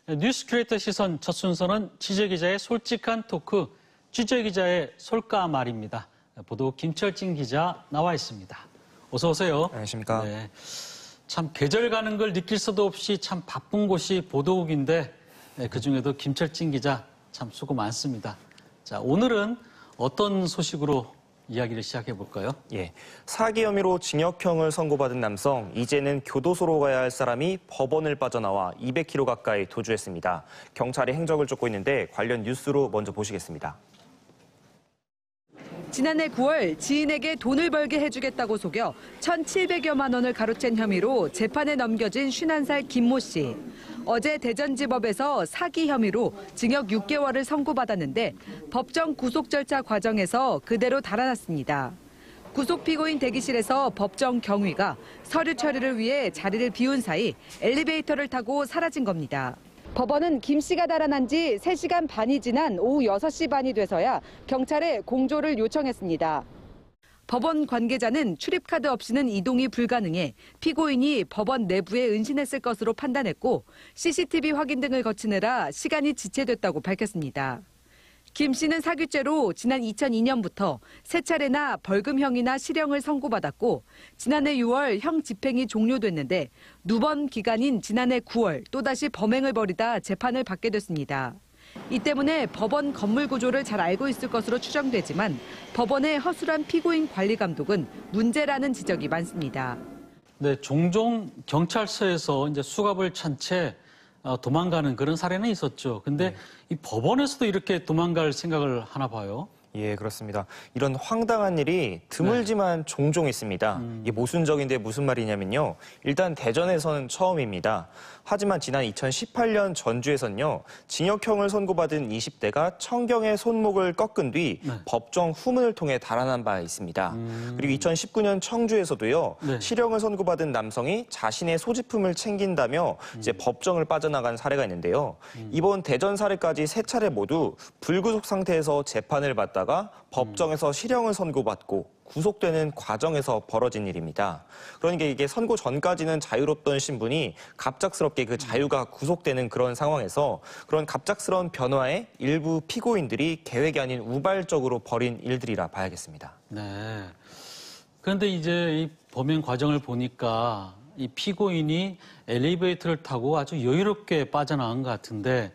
뉴스 크리에이터 시선 첫 순서는 취재기자의 솔직한 토크, 취재기자의 솔까말입니다. 보도국 김철진 기자 나와 있습니다. 어서 오세요. 안녕하십니까. 네, 참 계절 가는 걸 느낄 수도 없이 참 바쁜 곳이 보도국인데 그중에도 김철진 기자 참 수고 많습니다. 자, 오늘은 어떤 소식으로 이야기를 시작해 볼까요? 예, 사기 혐의로 징역형을 선고받은 남성, 이제는 교도소로 가야 할 사람이 법원을 빠져나와 200km 가까이 도주했습니다. 경찰이 행적을 쫓고 있는데 관련 뉴스로 먼저 보시겠습니다. 지난해 9월 지인에게 돈을 벌게 해주겠다고 속여 1,700여만 원을 가로챈 혐의로 재판에 넘겨진 51살 김모 씨. 어제 대전지법에서 사기 혐의로 징역 6개월을 선고받았는데 법정 구속 절차 과정에서 그대로 달아났습니다. 구속 피고인 대기실에서 법정 경위가 서류 처리를 위해 자리를 비운 사이 엘리베이터를 타고 사라진 겁니다. 법원은 김 씨가 달아난 지 3시간 반이 지난 오후 6시 반이 돼서야 경찰에 공조를 요청했습니다. 법원 관계자는 출입카드 없이는 이동이 불가능해 피고인이 법원 내부에 은신했을 것으로 판단했고 CCTV 확인 등을 거치느라 시간이 지체됐다고 밝혔습니다. 김 씨는 사기죄로 지난 2002년부터 3차례나 벌금형이나 실형을 선고받았고 지난해 6월 형 집행이 종료됐는데 2번 기간인 지난해 9월 또다시 범행을 벌이다 재판을 받게 됐습니다. 이 때문에 법원 건물 구조를 잘 알고 있을 것으로 추정되지만 법원의 허술한 피고인 관리 감독은 문제라는 지적이 많습니다. 네, 종종 경찰서에서 이제 수갑을 찬 채 도망가는 그런 사례는 있었죠. 근데 이 법원에서도 이렇게 도망갈 생각을 하나 봐요. 예, 그렇습니다. 이런 황당한 일이 드물지만 종종 있습니다. 이게 모순적인데 무슨 말이냐면요. 일단 대전에서는 처음입니다. 하지만 지난 2018년 전주에선요. 징역형을 선고받은 20대가 청경의 손목을 꺾은 뒤 법정 후문을 통해 달아난 바 있습니다. 그리고 2019년 청주에서도요. 실형을 선고받은 남성이 자신의 소지품을 챙긴다며 이제 법정을 빠져나간 사례가 있는데요. 이번 대전 사례까지 3차례 모두 불구속 상태에서 재판을 받다가 법정에서 실형을 선고받고 구속되는 과정에서 벌어진 일입니다. 그러니까 이게 선고 전까지는 자유롭던 신분이 갑작스럽게 그 자유가 구속되는 그런 상황에서 그런 갑작스러운 변화에 일부 피고인들이 계획이 아닌 우발적으로 벌인 일들이라 봐야겠습니다. 네. 그런데 이제 이 범행 과정을 보니까 이 피고인이 엘리베이터를 타고 아주 여유롭게 빠져나간 것 같은데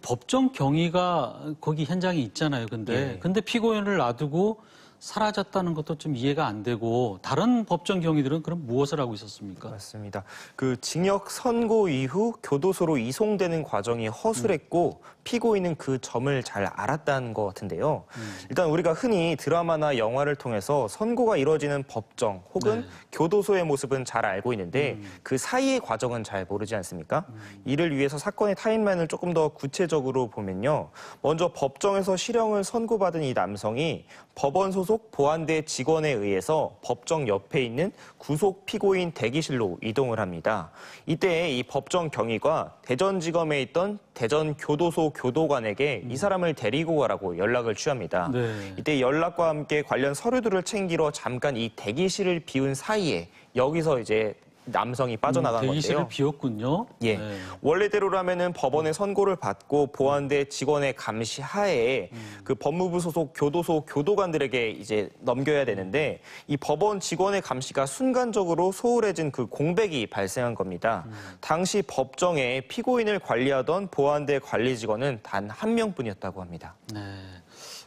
법정 경위가 거기 현장에 있잖아요. 근데 피고인을 놔두고 사라졌다는 것도 좀 이해가 안 되고 다른 법정 경위들은 그럼 무엇을 하고 있었습니까? 맞습니다. 그 징역 선고 이후 교도소로 이송되는 과정이 허술했고 피고인은 그 점을 잘 알았다는 것 같은데요. 일단 우리가 흔히 드라마나 영화를 통해서 선고가 이루어지는 법정 혹은 교도소의 모습은 잘 알고 있는데 그 사이의 과정은 잘 모르지 않습니까? 이를 위해서 사건의 타임라인을 조금 더 구체적으로 보면요. 먼저 법정에서 실형을 선고받은 이 남성이 법원 소속 보안대 직원에 의해서 법정 옆에 있는 구속 피고인 대기실로 이동을 합니다. 이때 이 법정 경위가 대전지검에 있던 대전교도소 교도관에게 이 사람을 데리고 가라고 연락을 취합니다. 이때 연락과 함께 관련 서류들을 챙기러 잠깐 이 대기실을 비운 사이에 여기서 이제 남성이 빠져나간 건데요. 대기실을 비웠군요. 예, 원래대로라면은 법원의 선고를 받고 보안대 직원의 감시 하에 그 법무부 소속 교도소 교도관들에게 이제 넘겨야 되는데 이 법원 직원의 감시가 순간적으로 소홀해진 그 공백이 발생한 겁니다. 당시 법정에 피고인을 관리하던 보안대 관리 직원은 단 1명뿐이었다고 합니다. 네.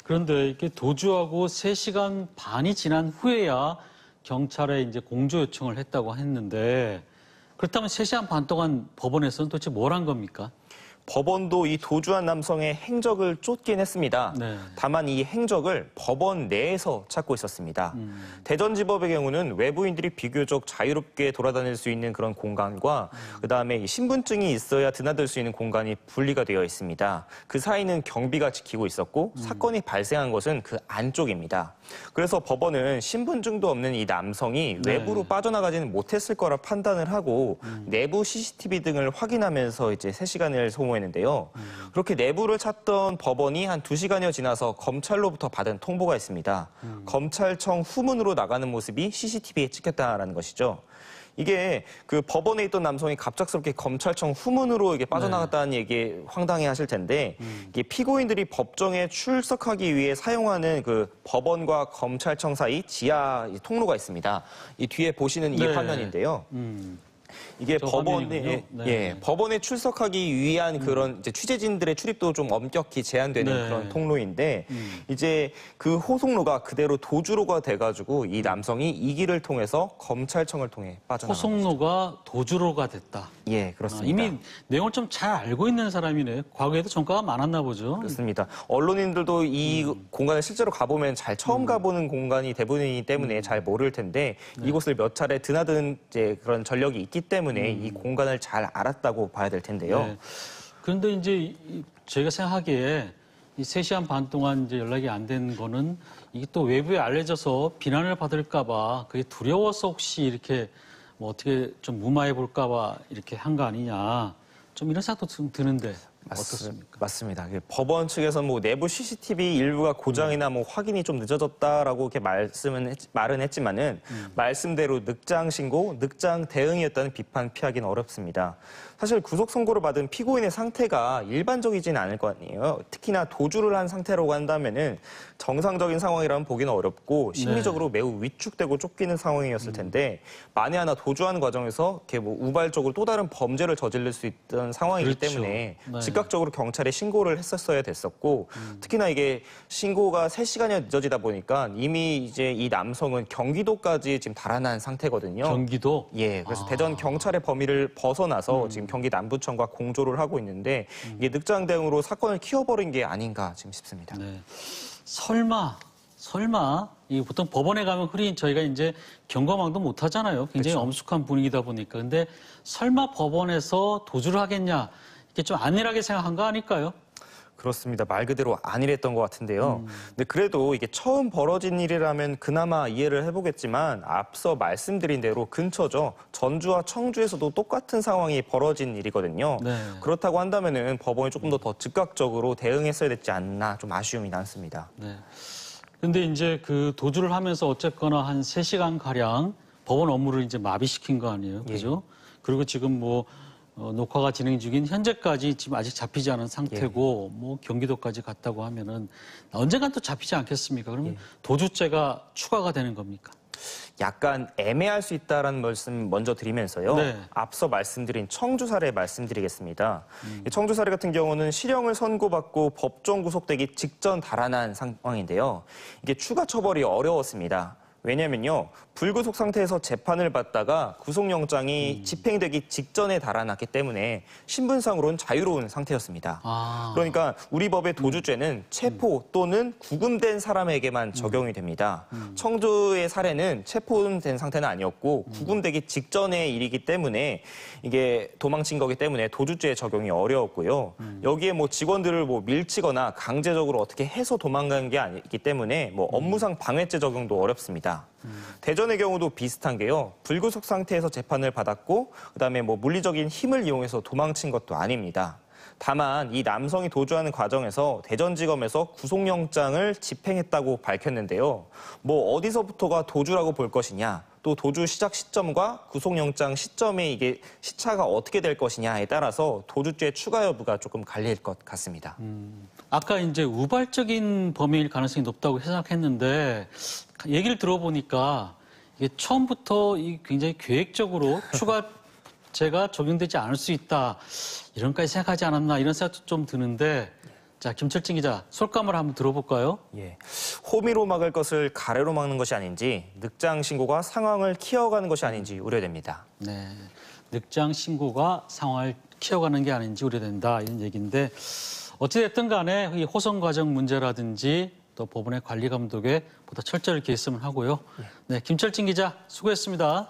그런데 이렇게 도주하고 3시간 반이 지난 후에야 경찰에 이제 공조 요청을 했다고 했는데 그렇다면 3시간 반 동안 법원에서는 도대체 뭘 한 겁니까? 법원도 이 도주한 남성의 행적을 쫓긴 했습니다. 다만 이 행적을 법원 내에서 찾고 있었습니다. 대전지법의 경우는 외부인들이 비교적 자유롭게 돌아다닐 수 있는 그런 공간과 그다음에 이 신분증이 있어야 드나들 수 있는 공간이 분리가 되어 있습니다. 그 사이는 경비가 지키고 있었고 사건이 발생한 것은 그 안쪽입니다. 그래서 법원은 신분증도 없는 이 남성이 외부로 빠져나가지는 못했을 거라 판단을 하고 내부 CCTV 등을 확인하면서 이제 3시간을 소모했는데요. 그렇게 내부를 찾던 법원이 한 2시간여 지나서 검찰로부터 받은 통보가 있습니다. 검찰청 후문으로 나가는 모습이 CCTV에 찍혔다라는 것이죠. 이게 그 법원에 있던 남성이 갑작스럽게 검찰청 후문으로 이게 빠져나갔다는 얘기에 황당해하실 텐데 이게 피고인들이 법정에 출석하기 위해 사용하는 그 법원과 검찰청 사이 지하 통로가 있습니다. 이 뒤에 보시는 이 네. 화면인데요. 이게 저 법원에 화면이군요. 네. 예, 법원에 출석하기 위한 그런 이제 취재진들의 출입도 좀 엄격히 제한되는 네. 그런 통로인데 이제 그 호송로가 그대로 도주로가 돼가지고 이 남성이 이 길을 통해서 검찰청을 통해 빠져나간 거죠. 호송로가 도주로가 됐다. 예, 아, 그렇습니다. 이미 내용을 좀 잘 알고 있는 사람이네. 과거에도 전과가 많았나 보죠. 그렇습니다. 언론인들도 이 공간을 실제로 가보면 잘 처음 가보는 공간이 대부분이기 때문에 잘 모를 텐데 이곳을 몇 차례 드나든 이제 그런 전력이 있기 때문에 이 공간을 잘 알았다고 봐야 될 텐데요. 네. 그런데 이제 저희가 생각하기에 이 3시간 반 동안 이제 연락이 안 된 거는 이게 또 외부에 알려져서 비난을 받을까봐 그게 두려워서 혹시 이렇게 뭐 어떻게 좀 무마해 볼까봐 이렇게 한 거 아니냐. 좀 이런 생각도 좀 드는데 어떻습니까? 맞습니다. 법원 측에서 뭐 내부 CCTV 일부가 고장이나 뭐 확인이 좀 늦어졌다라고 이렇게 말은 했지만은 말씀대로 늑장 신고, 늑장 대응이었다는 비판 피하기는 어렵습니다. 사실 구속 선고를 받은 피고인의 상태가 일반적이지는 않을 거 아니에요. 특히나 도주를 한 상태라고 한다면은 정상적인 상황이라면 보기는 어렵고 심리적으로 매우 위축되고 쫓기는 상황이었을 텐데 만에 하나 도주하는 과정에서 이렇게 뭐 우발적으로 또 다른 범죄를 저지를 수 있던 상황이기 그렇죠. 때문에 네. 즉각적으로 경찰에 신고를 했었어야 됐었고 특히나 이게 신고가 3시간이 늦어지다 보니까 이미 이제 이 남성은 경기도까지 지금 달아난 상태거든요. 경기도? 예, 그래서 대전 경찰의 범위를 벗어나서 지금 경기 남부청과 공조를 하고 있는데 이게 늑장 대응으로 사건을 키워버린 게 아닌가 지금 싶습니다. 네. 설마 이 보통 법원에 가면 흔히 저희가 이제 경거망도 못 하잖아요. 굉장히 그렇죠. 엄숙한 분위기다 보니까. 근데 설마 법원에서 도주를 하겠냐. 이게 좀 안일하게 생각한 거 아닐까요? 그렇습니다. 말 그대로 안일했던 것 같은데요. 근데 그래도 이게 처음 벌어진 일이라면 그나마 이해를 해보겠지만 앞서 말씀드린 대로 근처죠. 전주와 청주에서도 똑같은 상황이 벌어진 일이거든요. 네. 그렇다고 한다면은 법원이 조금 더 즉각적으로 대응했어야 됐지 않나 좀 아쉬움이 남습니다. 네. 근데 이제 그 도주를 하면서 어쨌거나 한 3시간 가량 법원 업무를 이제 마비시킨 거 아니에요. 그죠? 그리고 지금 뭐 녹화가 진행 중인 현재까지 지금 아직 잡히지 않은 상태고 뭐 경기도까지 갔다고 하면은 언젠간 또 잡히지 않겠습니까? 그러면 도주죄가 추가가 되는 겁니까? 약간 애매할 수 있다라는 말씀 먼저 드리면서요. 네. 앞서 말씀드린 청주 사례 말씀드리겠습니다. 이 청주 사례 같은 경우는 실형을 선고받고 법정 구속되기 직전 달아난 상황인데요. 이게 추가 처벌이 어려웠습니다. 왜냐면요. 불구속 상태에서 재판을 받다가 구속영장이 집행되기 직전에 달아났기 때문에 신분상으로는 자유로운 상태였습니다. 그러니까 우리 법의 도주죄는 체포 또는 구금된 사람에게만 적용이 됩니다. 청주의 사례는 체포된 상태는 아니었고 구금되기 직전의 일이기 때문에 이게 도망친 거기 때문에 도주죄 적용이 어려웠고요. 여기에 뭐 직원들을 뭐 밀치거나 강제적으로 어떻게 해서 도망간 게 아니기 때문에 뭐 업무상 방해죄 적용도 어렵습니다. 대전의 경우도 비슷한 게요. 불구속 상태에서 재판을 받았고 그다음에 뭐 물리적인 힘을 이용해서 도망친 것도 아닙니다. 다만 이 남성이 도주하는 과정에서 대전지검에서 구속영장을 집행했다고 밝혔는데요. 뭐 어디서부터가 도주라고 볼 것이냐, 또 도주 시작 시점과 구속영장 시점의 이게 시차가 어떻게 될 것이냐에 따라서 도주죄 추가 여부가 조금 갈릴 것 같습니다. 아까 이제 우발적인 범행일 가능성이 높다고 생각했는데 얘기를 들어보니까 이게 처음부터 굉장히 계획적으로 추가죄가 적용되지 않을 수 있다. 이런까지 생각하지 않았나 이런 생각도 좀 드는데 자, 김철진 기자, 솔감을 한번 들어볼까요? 예, 호미로 막을 것을 가래로 막는 것이 아닌지 늑장 신고가 상황을 키워가는 것이 아닌지 우려됩니다. 네, 늑장 신고가 상황을 키워가는 게 아닌지 우려된다 이런 얘기인데 어찌됐든 간에 이 호송 과정 문제라든지 또 법원의 관리 감독에 보다 철저히 개했으면 하고요. 네, 김철진 기자 수고했습니다.